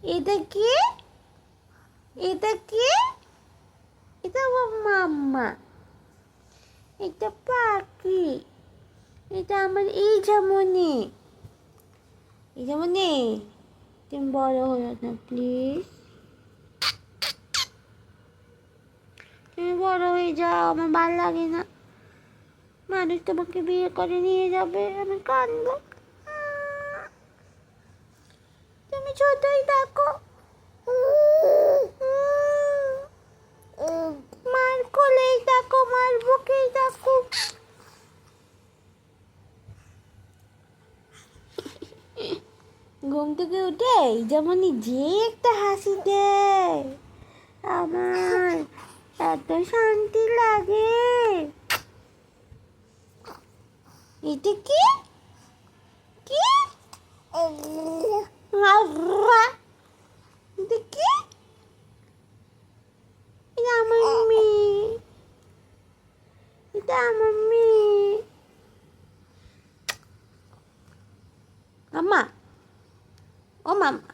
এটা কি? এটা কি? এটা আমার মাম্মা। এটা পাখি। এটা আমার এই যেমনই। এই যেমনই। তুমি বড় হলো না প্লিজ। তুমি বড় হয়ে যাও, আমার ভালো লাগে না। মানুষ তোমাকে বিয়ে করে নিয়ে যাবে, আমি কাঁদবো। তুমি ছোটই থাকো। মার কোলেই থাকো, মার বুকেই থাকো। ঘুম থেকে উঠে যেমনই যে একটা হাসি দেয়, আমার এত শান্তি লাগে। এটা কি? কি? এটা কি? এটা আমার মেয়ে। এটা আমার মেয়ে। মামা, ও মামা।